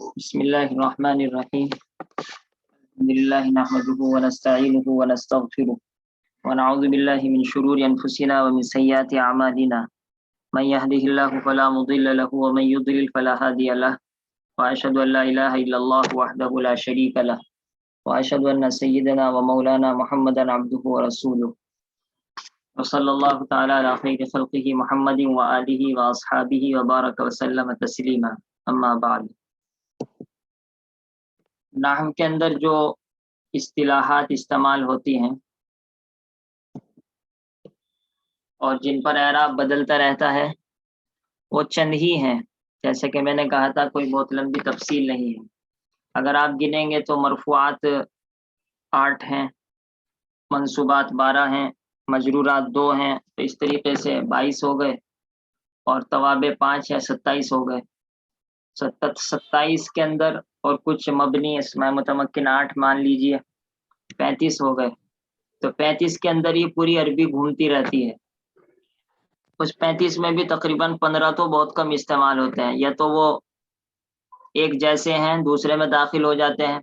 بسم الله الرحمن الرحيم. الحمد لله نحمده ونستعينه ونستغفره ونعوذ بالله من شرور أنفسنا ومن سيئات أعمالنا. من يهده الله فلا مضل له ومن يضلل فلا هادي له، وأشهد أن لا إله إلا الله وحده لا شريك له، وأشهد أن سيدنا ومولانا محمدا عبده ورسوله، وصلى الله تعالى على خير خلقه محمد وآله وأصحابه وبارك وسلم تسليما. أما بعد، نحو کے اندر جو اصطلاحات استعمال ہوتی ہیں اور جن پر اعراب بدلتا رہتا ہے وہ چند ہی ہیں. جیسے کہ میں نے کہا تھا کوئی بہت لمبی تفصیل نہیں ہے. اگر آپ گنیں گے تو مرفوعات 8 ہیں، منصوبات 12 ہیں، مجرورات 2 ہیں، تو اس طریقے سے 22 ہو گئے، اور توابع 5 ہے، 27 ہو گئے. 27 کے اندر اور کچھ مبنی اسماء متمکن 8 مان لیجئے، 35 ہو گئے. تو 35 کے اندر یہ پوری عربی گھومتی رہتی ہے. اس 35 میں بھی تقریباً 15 تو بہت کم استعمال ہوتے ہیں، یا تو وہ ایک جیسے ہیں دوسرے میں داخل ہو جاتے ہیں.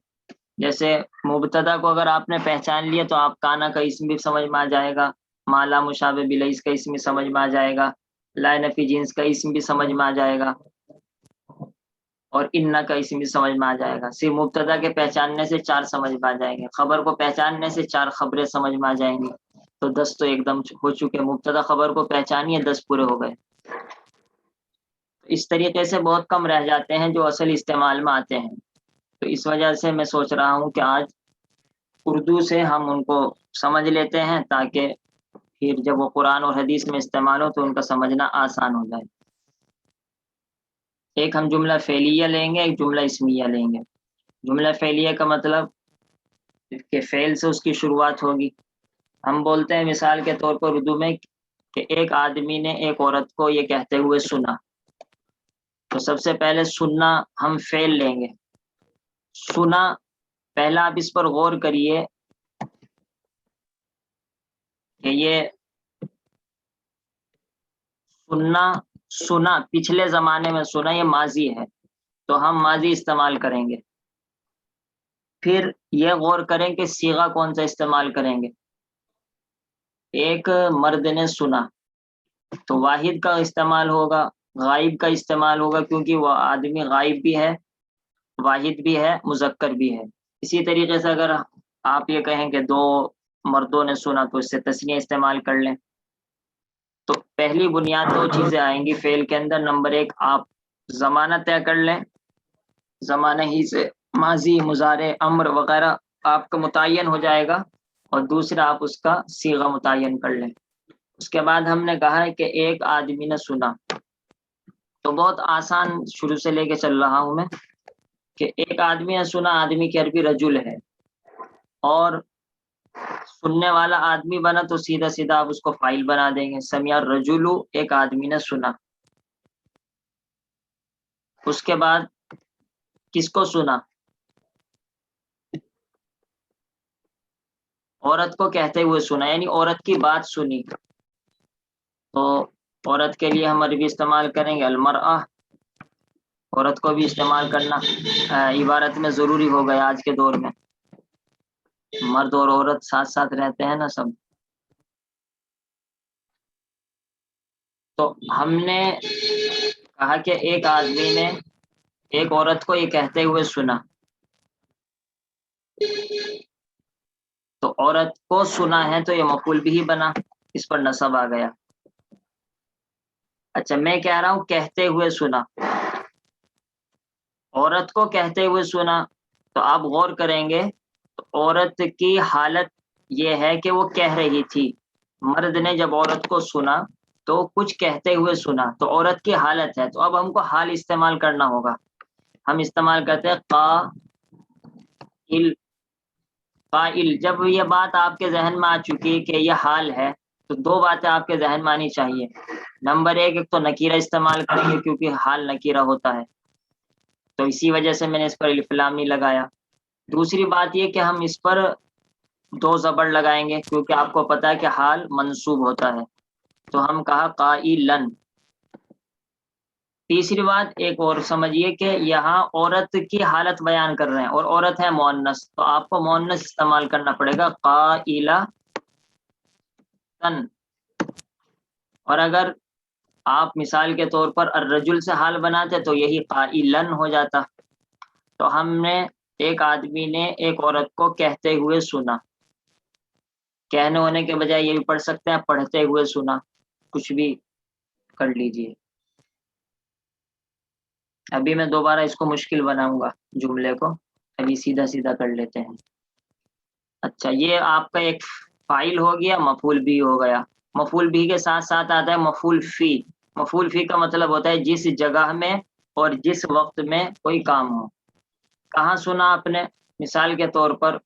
جیسے مبتدا کو اگر آپ نے پہچان لیا تو آپ کانا کا اسم بھی سمجھ میں آ جائے گا، مالا مشابہ بلیس کا اسم بھی سمجھ میں آ جائے گا، لا نفی جنس کا اسم بھی سمجھ میں آ جائے گا، اور اننا کا اسم بھی سمجھ میں آ جائے گا. صرف مبتدا کے پہچاننے سے 4 سمجھ میں آ جائیں گے، خبر کو پہچاننے سے 4 خبریں سمجھ میں آ جائیں گی، تو 10 تو ایک دم ہو چکے. مبتدا خبر کو پہچانیے، 10 پورے ہو گئے. اس طریقے سے بہت کم رہ جاتے ہیں جو اصل استعمال میں آتے ہیں. تو اس وجہ سے میں سوچ رہا ہوں کہ آج اردو سے ہم ان کو سمجھ لیتے ہیں، تاکہ پھر جب وہ قرآن اور حدیث میں استعمال ہو تو ان کا سمجھنا آسان ہو جائے. ایک ہم جملہ فعلیہ لیں گے، ایک جملہ اسمیہ لیں گے. جملہ فعلیہ کا مطلب کہ فعل سے اس کی شروعات ہوگی. ہم بولتے ہیں مثال کے طور پر اردو میں کہ ایک آدمی نے ایک عورت کو یہ کہتے ہوئے سنا، تو سب سے پہلے سننا ہم فعل لیں گے. سنا، پہلا آپ اس پر غور کریے کہ یہ سنا پچھلے زمانے میں سنا، یہ ماضی ہے تو ہم ماضی استعمال کریں گے. پھر یہ غور کریں کہ صیغہ کون سا استعمال کریں گے. ایک مرد نے سنا تو واحد کا استعمال ہوگا، غائب کا استعمال ہوگا، کیونکہ وہ آدمی غائب بھی ہے، واحد بھی ہے، مذکر بھی ہے. اسی طریقے سے اگر آپ یہ کہیں کہ 2 مردوں نے سنا تو اس سے تثنیہ استعمال کر لیں. تو پہلی بنیاد 2 چیزیں آئیں گی فعل کے اندر. نمبر 1، آپ زمانہ طے کر لیں، زمانہ ہی سے ماضی، مضارع، امر وغیرہ آپ کا متعین ہو جائے گا، اور دوسرا آپ اس کا صیغہ متعین کر لیں. اس کے بعد ہم نے کہا ہے کہ ایک آدمی نے سنا، تو بہت آسان شروع سے لے کے چل رہا ہوں میں کہ ایک آدمی نے سنا، آدمی کی عربی رجل ہے، اور سننے والا آدمی بنا تو سیدھا سیدھا آپ اس کو فاعل بنا دیں گے. سمع الرجل، ایک آدمی نے سنا. اس کے بعد کس کو سنا؟ عورت کو کہتے ہوئے سنا، یعنی عورت کی بات سنی. تو عورت کے لیے ہم عربی استعمال کریں گے المرأہ. عورت کو بھی استعمال کرنا عبارت میں ضروری ہو گیا آج کے دور میں، مرد اور عورت ساتھ ساتھ رہتے ہیں نا سب. تو ہم نے کہا کہ ایک آدمی نے ایک عورت کو یہ کہتے ہوئے سنا، تو عورت کو سنا ہے تو یہ مفعول بھی بنا، اس پر نصب آ گیا. اچھا، میں کہہ رہا ہوں کہتے ہوئے سنا، عورت کو کہتے ہوئے سنا، تو آپ غور کریں گے تو عورت کی حالت یہ ہے کہ وہ کہہ رہی تھی. مرد نے جب عورت کو سنا تو کچھ کہتے ہوئے سنا، تو عورت کی حالت ہے. تو اب ہم کو حال استعمال کرنا ہوگا. ہم استعمال کرتے ہیں قائل. قائل، جب یہ بات آپ کے ذہن میں آ چکی کہ یہ حال ہے تو 2 باتیں آپ کے ذہن میں آنی چاہیے. نمبر 1، ایک تو نکیرہ استعمال کریں گے کیونکہ حال نکیرہ ہوتا ہے، تو اسی وجہ سے میں نے اس پر الف لام نہیں لگایا. دوسری بات یہ کہ ہم اس پر 2 زبر لگائیں گے کیونکہ آپ کو پتا ہے کہ حال منصوب ہوتا ہے. تو ہم کہا قائلن. تیسری بات ایک اور سمجھیے کہ یہاں عورت کی حالت بیان کر رہے ہیں اور عورت ہے مؤنث، تو آپ کو مؤنث استعمال کرنا پڑے گا، قائلہ تن۔ اور اگر آپ مثال کے طور پر الرجل سے حال بناتے تو یہی قائلن ہو جاتا۔ تو ہم نے ایک آدمی نے ایک عورت کو کہتے ہوئے سنا، کہنے ہونے کے بجائے یہ بھی پڑھ سکتے ہیں پڑھتے ہوئے سنا، کچھ بھی کر لیجئے۔ ابھی میں دوبارہ اس کو مشکل بناؤں گا جملے کو، ابھی سیدھا سیدھا کر لیتے ہیں۔ اچھا، یہ آپ کا ایک فاعل ہو گیا، مفعول بھی ہو گیا۔ مفعول بھی کے ساتھ ساتھ آتا ہے مفعول فی۔ مفعول فی کا مطلب ہوتا ہے جس جگہ میں اور جس وقت میں کوئی کام ہو۔ کہاں سنا آپ نے؟ مثال کے طور پر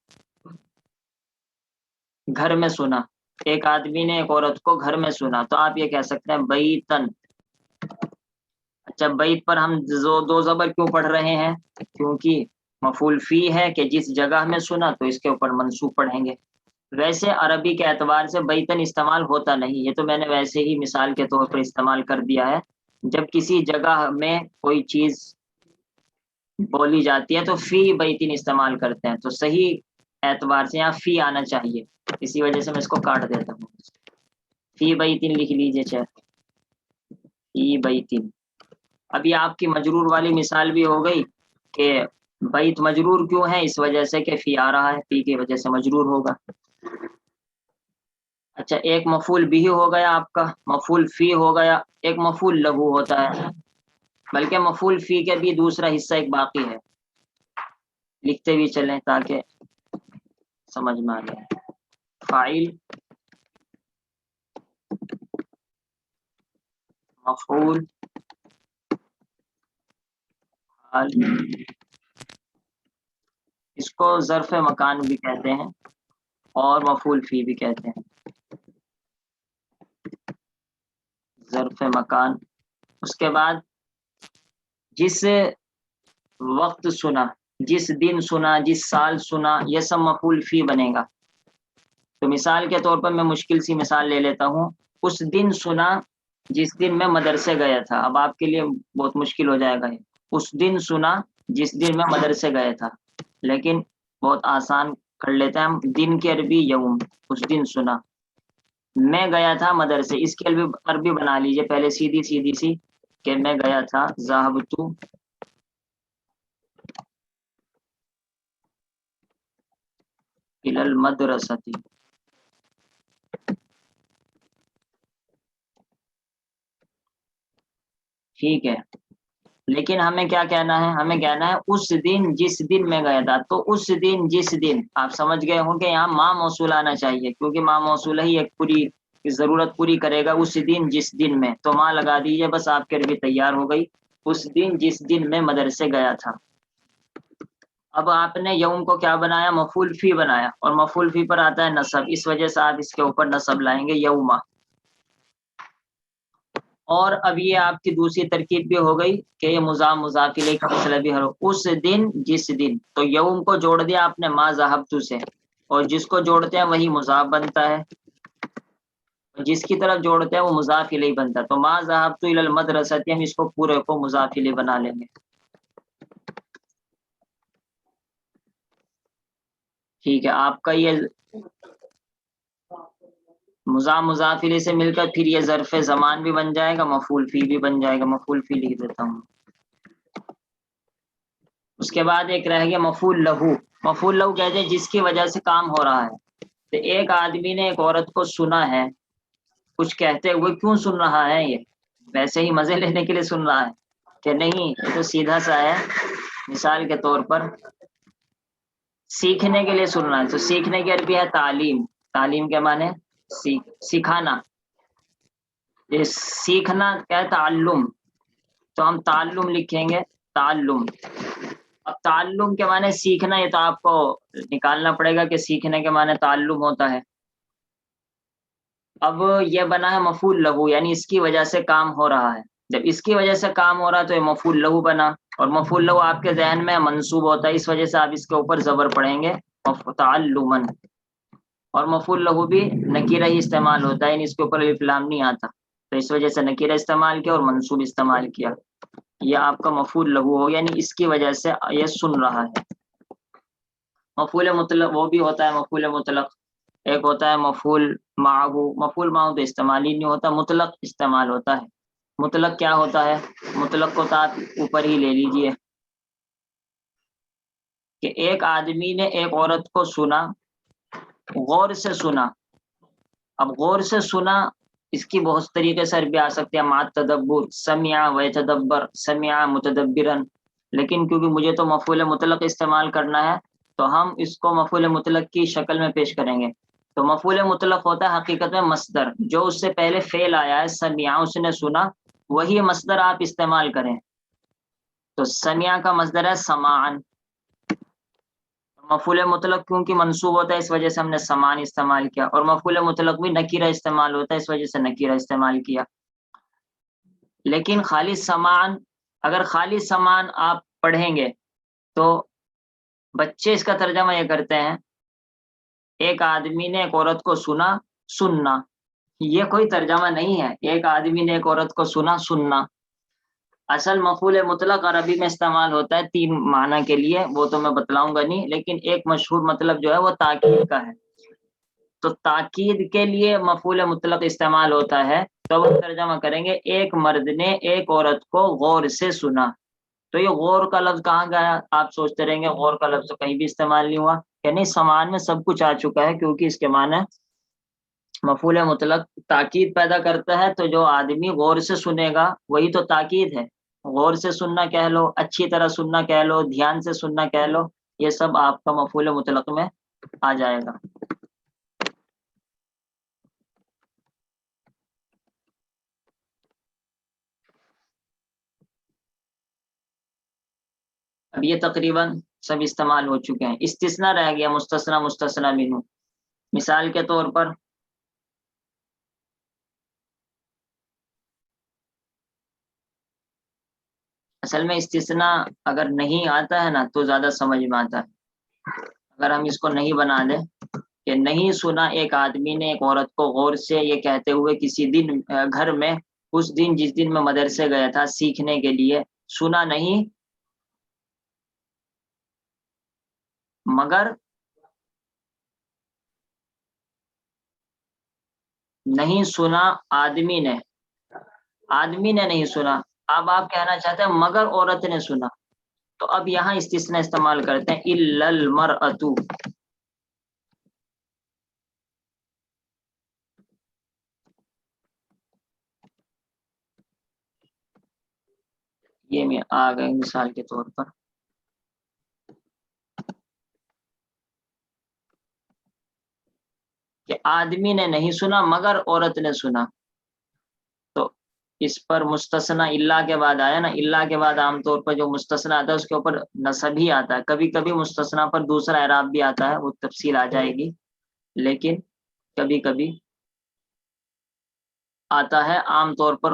گھر میں سنا، ایک آدمی نے ایک عورت کو گھر میں سنا، تو آپ یہ کہہ سکتے ہیں بیتن۔ اچھا، بیت پر ہم دو زبر کیوں پڑھ رہے ہیں؟ کیونکہ مفعول فی ہے کہ جس جگہ میں سنا، تو اس کے اوپر منصوب پڑھیں گے۔ ویسے عربی کے اعتبار سے بیتن استعمال ہوتا نہیں، یہ تو میں نے ویسے ہی مثال کے طور پر استعمال کر دیا ہے۔ جب کسی جگہ میں کوئی چیز بولی جاتی ہے تو فی بیتن استعمال کرتے ہیں، تو صحیح اعتبار سے یہاں فی آنا چاہیے، اسی وجہ سے میں اس کو کاٹ دیتا ہوں۔ فی بیتن لکھ لیجئے چاہے، فی بیتن۔ ابھی آپ کی مجرور والی مثال بھی ہو گئی کہ بیت مجرور کیوں ہے؟ اس وجہ سے کہ فی آ رہا ہے، فی کی وجہ سے مجرور ہوگا۔ اچھا، ایک مفعول بھی ہو گیا آپ کا، مفعول فی ہو گیا، ایک مفعول لہو ہوتا ہے، بلکہ مفعول فی کے بھی دوسرا حصہ ایک باقی ہے، لکھتے بھی چلیں تاکہ سمجھ میں آ جائے۔ فاعل، مفعول، حال، اس کو ظرف مکان بھی کہتے ہیں اور مفعول فی بھی کہتے ہیں۔ ظرف مکان، اس کے بعد جس وقت سنا، جس دن سنا، جس سال سنا، یہ سب مفعول فی بنے گا۔ تو مثال کے طور پر میں مشکل سی مثال لے لیتا ہوں، اس دن سنا جس دن میں مدرسے گیا تھا۔ اب آپ کے لیے بہت مشکل ہو جائے گا یہ، اس دن سنا جس دن میں مدرسے گیا تھا، لیکن بہت آسان کر لیتے ہیں ہم، دن کی عربی یوم، اس دن سنا۔ میں گیا تھا مدرسے، اس کی عربی بنا لیجئے پہلے سیدھی سیدھی سی کہ میں گیا تھا، ذهبت الى المدرسة۔ ٹھیک ہے، لیکن ہمیں کیا کہنا ہے؟ ہمیں کہنا ہے اس دن جس دن میں گیا تھا، تو اس دن جس دن، آپ سمجھ گئے ہوں کہ یہاں ما موصول آنا چاہیے، کیونکہ ما موصول ہی ایک پوری ضرورت پوری کرے گا، اس دن جس دن میں، تو ما لگا دیجئے، بس آپ کی عربی تیار ہو گئی، اس دن جس دن میں مدرسے گیا تھا۔ اب آپ نے یوم کو کیا بنایا؟ مفعول فی بنایا، اور مفعول فی پر آتا ہے نصب، اس وجہ سے آپ اس کے اوپر نصب لائیں گے، یوما۔ اور اب یہ آپ کی دوسری ترکیب بھی ہو گئی کہ یہ مضاف مضاف الیہ کا مسئلہ بھی حل ہو، اس دن جس دن، تو یوم کو جوڑ دیا آپ نے ما ذهبت سے، اور جس کو جوڑتے ہیں وہی مضاف بنتا ہے، جس کی طرف جوڑتے ہیں وہ مضاف الیہ بنتا ہے، تو ما ذهبت الى المدرسة، ہم اس کو پورے کو مضاف الیہ بنا لیں گے۔ ٹھیک ہے، آپ کا یہ مضاف الیہ سے مل کر پھر یہ ظرف زمان بھی بن جائے گا، مفعول فی بھی بن جائے گا، مفعول فی لکھ دیتا ہوں۔ اس کے بعد ایک رہ گیا مفعول لہو۔ مفعول لہو کہتے ہیں جس کی وجہ سے کام ہو رہا ہے، تو ایک آدمی نے ایک عورت کو سنا ہے، کچھ کہتے ہوئے، کیوں سن رہا ہے؟ یہ ویسے ہی مزے لینے کے لیے سن رہا ہے کہ نہیں؟ یہ تو سیدھا سا ہے، مثال کے طور پر سیکھنے کے لیے سن رہا ہے، تو سیکھنے کی عربی ہے تعلیم، تعلیم کے معنی سکھانا، یہ سیکھنا کیا ہے؟ تعلم، تو ہم تعلم لکھیں گے، تعلم۔ اب تعلم کے معنی سیکھنا، یہ تو آپ کو نکالنا پڑے گا کہ سیکھنے کے معنی تعلم ہوتا ہے۔ اب یہ بنا ہے مفعول لہو، یعنی اس کی وجہ سے کام ہو رہا ہے، جب اس کی وجہ سے کام ہو رہا ہے تو یہ مفعول لہو بنا، اور مفعول لہو آپ کے ذہن میں منصوب ہوتا ہے، اس وجہ سے آپ اس کے اوپر زبر پڑھیں گے، تعلمن۔ اور مفعول لہو بھی نکیرہ ہی استعمال ہوتا ہے، یعنی اس کے اوپر الف لام نہیں آتا، تو اس وجہ سے نکیرہ استعمال کیا اور منصوب استعمال کیا۔ یہ آپ کا مفعول لہو ہو، یعنی اس کی وجہ سے یہ سن رہا ہے۔ مفعول مطلق وہ بھی ہوتا ہے، مفعول مطلق ایک ہوتا ہے مفعول معہو، مفعول معہو تو استعمال ہی نہیں ہوتا، مطلق استعمال ہوتا ہے۔ مطلق کیا ہوتا ہے؟ مطلق کو تو آپ اوپر ہی لے لیجئے کہ ایک آدمی نے ایک عورت کو سنا، غور سے سنا۔ اب غور سے سنا اس کی بہت طریقے سے عربی آ سکتے ہیں، مع تدبر، سمع و یتدبر، سمع متدبرا، لیکن کیونکہ مجھے تو مفعول مطلق استعمال کرنا ہے تو ہم اس کو مفعول مطلق کی شکل میں پیش کریں گے۔ تو مفعول مطلق ہوتا ہے حقیقت میں مصدر، جو اس سے پہلے فعل آیا ہے، سمع اس نے سنا، وہی مصدر آپ استعمال کریں۔ تو سمع کا مصدر ہے سماعن، مفعول مطلق کیونکہ منصوب ہوتا ہے اس وجہ سے ہم نے سمان استعمال کیا، اور مفعول مطلق بھی نکیرہ استعمال ہوتا ہے اس وجہ سے نکیرہ استعمال کیا۔ لیکن خالی سمان، اگر خالی سمان آپ پڑھیں گے تو بچے اس کا ترجمہ یہ کرتے ہیں ایک آدمی نے ایک عورت کو سنا، سننا، یہ کوئی ترجمہ نہیں ہے۔ ایک آدمی نے ایک عورت کو سنا، سننا اصل مفعول مطلق عربی میں استعمال ہوتا ہے 3 معنی کے لیے، وہ تو میں بتلاؤں گا نہیں، لیکن ایک مشہور مطلب جو ہے وہ تاکید کا ہے۔ تو تاکید کے لیے مفعول مطلق استعمال ہوتا ہے، تو ہم ترجمہ کریں گے ایک مرد نے ایک عورت کو غور سے سنا۔ تو یہ غور کا لفظ کہاں گیا؟ آپ سوچتے رہیں گے غور کا لفظ کہیں بھی استعمال نہیں ہوا، یعنی سمان میں سب کچھ آ چکا ہے، کیونکہ اس کے معنی مفعول مطلق تاکید پیدا کرتا ہے، تو جو آدمی غور سے سنے گا وہی تو تاکید ہے۔ غور سے سننا کہہ لو، اچھی طرح سننا کہہ لو، دھیان سے سننا کہہ لو، یہ سب آپ کا مفعول مطلق میں آ جائے گا۔ اب یہ تقریباً سب استعمال ہو چکے ہیں، استثناء رہ گیا مستثنی، مستثنی منہ۔ مثال کے طور پر اصل میں استثناء اگر نہیں آتا ہے نا تو زیادہ سمجھ میں آتا ہے۔ اگر ہم اس کو نہیں بنا دیں کہ نہیں سنا ایک آدمی نے ایک عورت کو غور سے یہ کہتے ہوئے کسی دن گھر میں، اس دن جس دن میں مدرسے گیا تھا سیکھنے کے لیے، سنا نہیں مگر نہیں سنا آدمی نے، آدمی نے نہیں سنا، اب آپ کہنا چاہتے ہیں مگر عورت نے سنا، تو اب یہاں استثناء استعمال کرتے ہیں الا المرأۃ۔ یہ میں آ گئے مثال کے طور پر، کہ آدمی نے نہیں سنا مگر عورت نے سنا، تو اس پر مستثنی الا کے بعد آیا نا، الا کے بعد عام طور پر جو مستثنی آتا ہے اس کے اوپر نصب ہی آتا ہے، کبھی کبھی مستثنی پر دوسرا اعراب بھی آتا ہے، وہ تفصیل آ جائے گی، لیکن کبھی کبھی آتا ہے، عام طور پر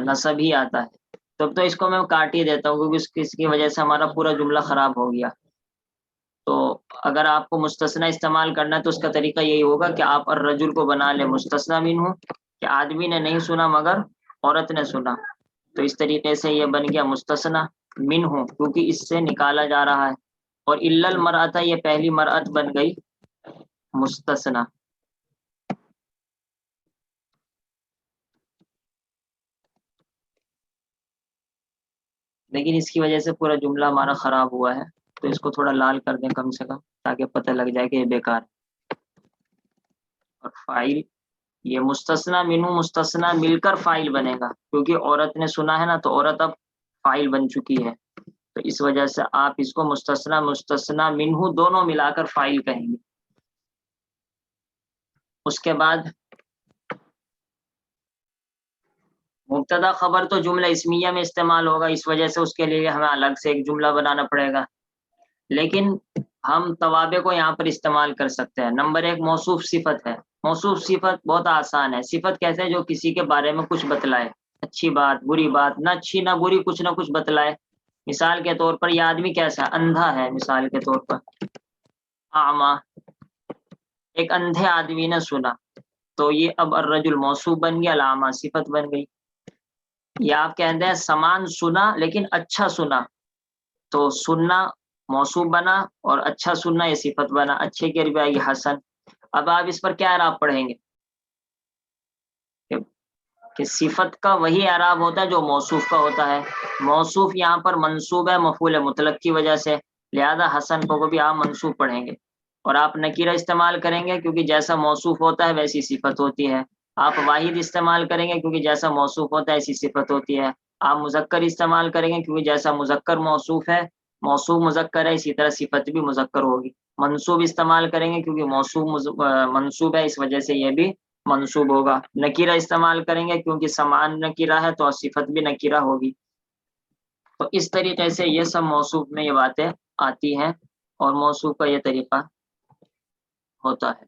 نصب ہی آتا ہے۔ تب تو اس کو میں کاٹ ہی دیتا ہوں کیونکہ اس کی وجہ سے ہمارا پورا جملہ خراب ہو گیا۔ تو اگر آپ کو مستثنی استعمال کرنا ہے تو اس کا طریقہ یہی ہوگا کہ آپ الرجل کو بنا لیں مستثنی منہ، کہ آدمی نے نہیں سنا مگر عورت نے سنا، تو اس طریقے سے یہ بن گیا مستثنی منہ، کیونکہ اس سے نکالا جا رہا ہے، اور الا المرأۃ یہ پہلی مرأت بن گئی مستثنی۔ لیکن اس کی وجہ سے پورا جملہ ہمارا خراب ہوا ہے، تو اس کو تھوڑا لال کر دیں کم سے کم، تاکہ پتہ لگ جائے کہ یہ بیکار ہے۔ اور فاعل، یہ مستثنی منہ مستثنی مل کر فاعل بنے گا، کیونکہ عورت نے سنا ہے نا، تو عورت اب فاعل بن چکی ہے، تو اس وجہ سے آپ اس کو مستثنی مستثنی منہ دونوں ملا کر فاعل کہیں گے۔ اس کے بعد مبتدا خبر تو جملہ اسمیہ میں استعمال ہوگا، اس وجہ سے اس کے لیے ہمیں الگ سے ایک جملہ بنانا پڑے گا، لیکن ہم توابع کو یہاں پر استعمال کر سکتے ہیں۔ نمبر 1 موصوف صفت ہے، موصوف صفت بہت آسان ہے، صفت کیسے ہے؟ جو کسی کے بارے میں کچھ بتلائے، اچھی بات بری بات، نہ اچھی نہ بری، کچھ نہ کچھ بتلائے۔ مثال کے طور پر یہ آدمی کیسا ہے؟ اندھا ہے، مثال کے طور پر اعمیٰ، ایک اندھے آدمی نے سنا، تو یہ اب الرجل موصوف بن گیا، الاعمیٰ صفت بن گئی۔ یا آپ کہتے ہیں سامان سنا لیکن اچھا سنا، تو سننا موصوف بنا اور اچھا سننا یہ صفت بنا، اچھے کے عربی آئے گی حسن۔ اب آپ اس پر کیا اعراب پڑھیں گے کہ صفت کا وہی اعراب ہوتا ہے جو موصوف کا ہوتا ہے، موصوف یہاں پر منصوب ہے مفعول مطلق کی وجہ سے، لہذا حسن کو بھی آپ منصوب پڑھیں گے، اور آپ نکیرہ استعمال کریں گے کیونکہ جیسا موصوف ہوتا ہے ویسی صفت ہوتی ہے، آپ واحد استعمال کریں گے کیونکہ جیسا موصوف ہوتا ہے ایسی صفت ہوتی ہے، آپ مذکر استعمال کریں گے کیونکہ جیسا مذکر موصوف ہے، موصوف مذکر ہے، اسی طرح صفت بھی مذکر ہوگی، منصوب استعمال کریں گے کیونکہ موصوف منصوب ہے اس وجہ سے یہ بھی منصوب ہوگا، نکیرہ استعمال کریں گے کیونکہ سمان نکیرہ ہے تو صفت بھی نکیرہ ہوگی۔ تو اس طریقے سے یہ سب موصوف میں یہ باتیں آتی ہیں اور موصوف کا یہ طریقہ ہوتا ہے۔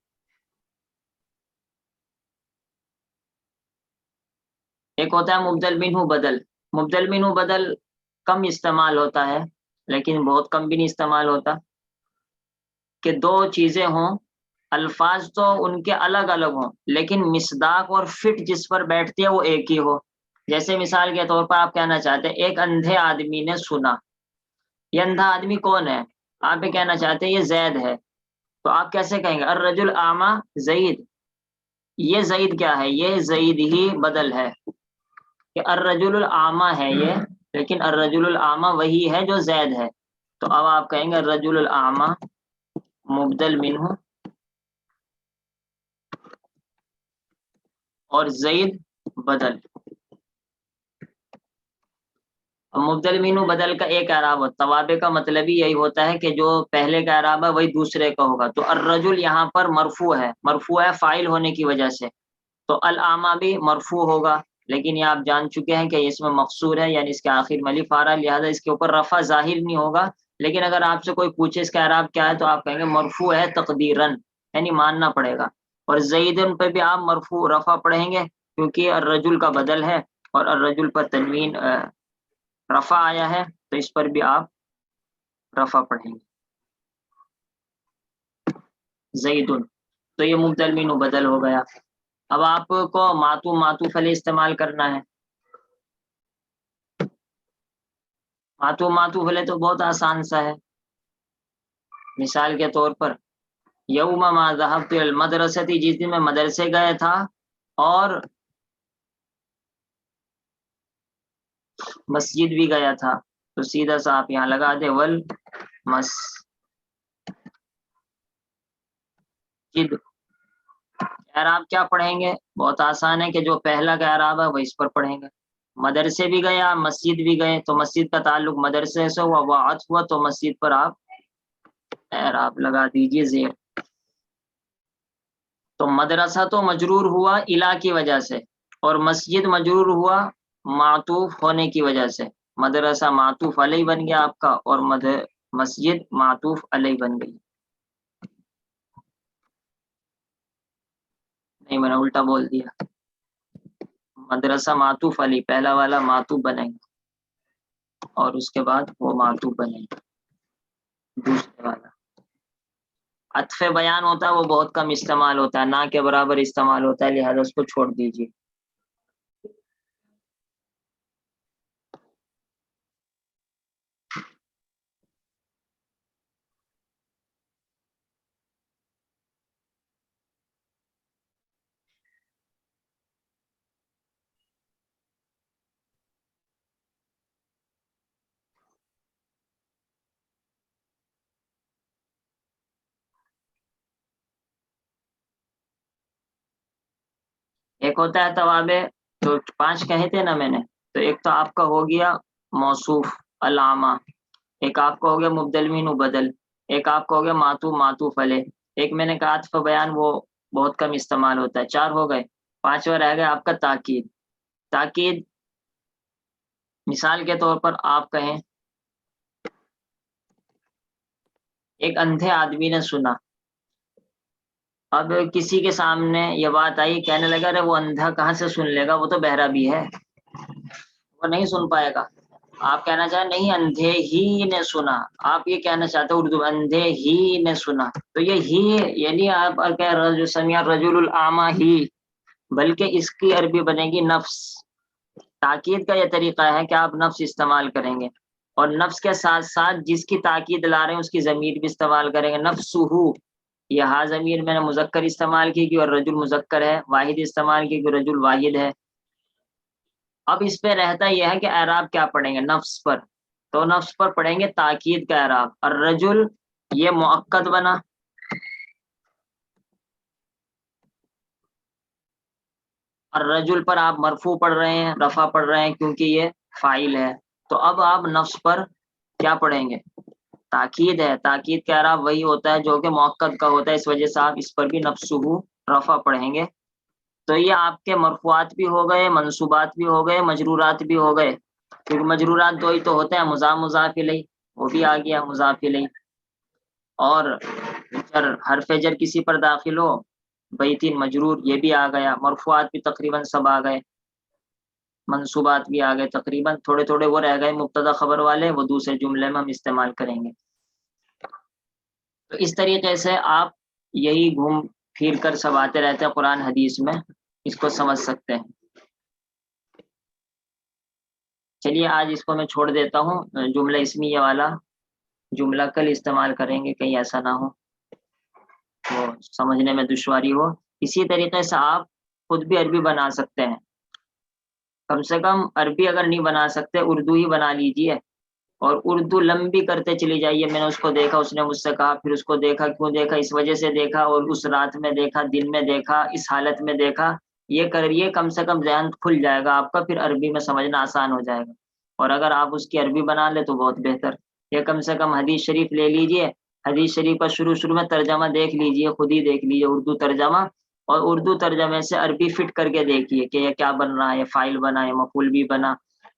ایک ہوتا ہے مبدل منہ بدل، مبدل منہ بدل کم استعمال ہوتا ہے لیکن بہت کم بھی نہیں استعمال ہوتا، کہ دو چیزیں ہوں، الفاظ تو ان کے الگ الگ ہوں لیکن مصداق اور فٹ جس پر بیٹھتی ہے وہ ایک ہی ہو۔ جیسے مثال کے طور پر آپ کہنا چاہتے ہیں ایک اندھے آدمی نے سنا، یہ اندھا آدمی کون ہے؟ آپ یہ کہنا چاہتے ہیں یہ زید ہے، تو آپ کیسے کہیں گے الرجل اعمی زید، یہ زید کیا ہے؟ یہ زید ہی بدل ہے کہ الرجل الاعمی ہے یہ، لیکن الرجل الاعمی وہی ہے جو زید ہے، تو اب آپ کہیں گے الرجل الاعمی مبدل منہ اور زید بدل۔ مبدل منہ بدل کا ایک اعراب ہوتا ہے، توابع کا مطلب ہی یہی ہوتا ہے کہ جو پہلے کا اعراب ہے وہی دوسرے کا ہوگا، تو الرجل یہاں پر مرفوع ہے، مرفوع ہے فاعل ہونے کی وجہ سے، تو الاعمی بھی مرفوع ہوگا، لیکن یہ آپ جان چکے ہیں کہ اس میں مقصور ہے یعنی اس کے آخر میں الف آ رہا ہے، لہٰذا اس کے اوپر رفع ظاہر نہیں ہوگا، لیکن اگر آپ سے کوئی پوچھے اس کا اعراب کیا ہے تو آپ کہیں گے مرفوع ہے تقدیراً، یعنی ماننا پڑے گا، اور زیدن پہ بھی آپ مرفوع رفع پڑھیں گے کیونکہ الرجل کا بدل ہے اور الرجل پر تنوین رفع آیا ہے تو اس پر بھی آپ رفع پڑھیں گے زیدن، تو یہ مبدل منہ بدل ہو گیا۔ اب آپ کو معطوف علیہ استعمال کرنا ہے، معطوف علیہ تو بہت آسان سا ہے، مثال کے طور پر یوم ما ذهبت الى المدرسۃ، جس دن میں مدرسے گئے تھا اور مسجد بھی گیا تھا، تو سیدھا سا آپ یہاں لگا دے ول مسجد۔ اعراب کیا پڑھیں گے؟ بہت آسان ہے کہ جو پہلا کا اعراب ہے وہ اس پر پڑھیں گے، مدرسے بھی گیا مسجد بھی گئے، تو مسجد کا تعلق مدرسے سے ہوا، وہ عطف ہوا تو مسجد پر آپ اعراب لگا دیجئے زیر۔ تو مدرسہ تو مجرور ہوا الا کی وجہ سے اور مسجد مجرور ہوا معطوف ہونے کی وجہ سے، مدرسہ معطوف علیہ بن گیا آپ کا اور مسجد معطوف علیہ بن گئی، نہیں میں نے الٹا بول دیا، مدرسہ معطوف علی پہلا والا معطوف بنے گا اور اس کے بعد وہ معطوف بنے گا دوسرے والا۔ عطف بیان ہوتا ہے وہ بہت کم استعمال ہوتا ہے، نہ کے برابر استعمال ہوتا ہے، لہذا اس کو چھوڑ دیجیے۔ ایک ہوتا ہے توابع، تو 5 کہے تھے نا میں نے، تو ایک تو آپ کا ہو گیا موصوف الاعمی، ایک آپ کا ہو گیا مبدل منہ بدل، ایک آپ کا ہو گیا معطوف علیہ، ایک میں نے کہا عطف بیان وہ بہت کم استعمال ہوتا ہے، 4 ہو گئے، 5واں رہ گیا آپ کا تاکید۔ تاکید مثال کے طور پر آپ کہیں ایک اندھے آدمی نے سنا، اب کسی کے سامنے یہ بات آئی، کہنے لگا ارے وہ اندھا کہاں سے سن لے گا، وہ تو بہرا بھی ہے، وہ نہیں سن پائے گا، آپ کہنا چاہیں نہیں اندھے ہی نے سنا، آپ یہ کہنا چاہتے ہیں اردو اندھے ہی نے سنا، تو یہ ہی یعنی آپ سمع الرجل الاعمی ہی، بلکہ اس کی عربی بنے گی نفس، تاکید کا یہ طریقہ ہے کہ آپ نفس استعمال کریں گے، اور نفس کے ساتھ ساتھ جس کی تاکید لا رہے ہیں اس کی ضمیر بھی استعمال کریں گے. نفسہ، یہ ہا ضمیر میں نے مذکر استعمال کی اور رجل مذکر ہے، واحد استعمال کی رجل واحد ہے. اب اس پہ رہتا یہ ہے کہ اعراب کیا پڑھیں گے نفس پر، تو نفس پر پڑھیں گے تاکید کا اعراب. الرجل یہ مؤکد بنا، الرجل پر آپ مرفوع پڑھ رہے ہیں، رفع پڑھ رہے ہیں کیونکہ یہ فاعل ہے. تو اب آپ نفس پر کیا پڑھیں گے؟ تاکید ہے. تاکید کا اعراب وہی ہوتا ہے جو کہ مؤکد کا ہوتا ہے، اس وجہ سے آپ اس پر بھی نفسہ رفع پڑھیں گے. تو یہ آپ کے مرفوعات بھی ہو گئے، منصوبات بھی ہو گئے، مجرورات بھی ہو گئے، کیونکہ مجرورات دو ہی تو ہوتے ہیں، مضاف مضاف الیہ، وہ بھی آ گیا مضاف الیہ. اور حرف جر کسی پر داخل ہو، بیتین مجرور، یہ بھی آ گیا. مرفوعات بھی تقریباً سب آ گئے، منصوبات بھی آ گئے تقریباً. تھوڑے تھوڑے وہ رہ گئے مبتدا خبر والے، وہ دوسرے جملے میں ہم استعمال کریں گے. تو اس طریقے سے آپ یہی گھوم پھر کر سب آتے رہتے ہیں قرآن حدیث میں، اس کو سمجھ سکتے ہیں. چلیے آج اس کو میں چھوڑ دیتا ہوں. جملہ اسمیہ والا جملہ کل استعمال کریں گے، کہیں ایسا نہ ہو وہ سمجھنے میں دشواری ہو. اسی طریقے سے آپ خود بھی عربی بنا سکتے ہیں. کم سے کم عربی اگر نہیں بنا سکتے اردو ہی بنا لیجئے، اور اردو لمبی کرتے چلی جائیے. میں نے اس کو دیکھا، اس نے مجھ سے کہا، پھر اس کو دیکھا، کیوں دیکھا؟ اس وجہ سے دیکھا، اور اس رات میں دیکھا، دن میں دیکھا، اس حالت میں دیکھا. یہ کریے، کم سے کم ذہن کھل جائے گا آپ کا، پھر عربی میں سمجھنا آسان ہو جائے گا. اور اگر آپ اس کی عربی بنا لیں تو بہت بہتر. یہ کم سے کم حدیث شریف لے لیجئے، حدیث شریف کا شروع میں ترجمہ دیکھ لیجئے، خود ہی دیکھ لیجئے اردو ترجمہ، اور اردو ترجمے سے عربی فٹ کر کے دیکھیے کہ یہ کیا بن رہا ہے. یہ فاعل بنا، یہ مفعول بھی بنا،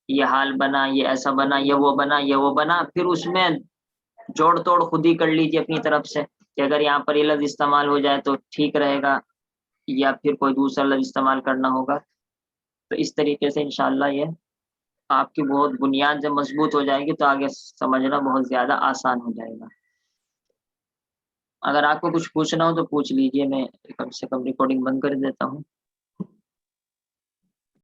یہ حال بنا، یہ ایسا بنا، یہ وہ بنا، یہ وہ بنا. پھر اس میں جوڑ توڑ خود ہی کر لیجئے اپنی طرف سے کہ اگر یہاں پر یہ لفظ استعمال ہو جائے تو ٹھیک رہے گا، یا پھر کوئی دوسرا لفظ استعمال کرنا ہوگا. تو اس طریقے سے انشاءاللہ یہ آپ کی بہت بنیاد جب مضبوط ہو جائے گی تو آگے سمجھنا بہت زیادہ آسان ہو جائے گا. اگر آپ کو کچھ پوچھنا ہو تو پوچھ لیجئے، میں کم سے کم ریکارڈنگ بند کر دیتا ہوں.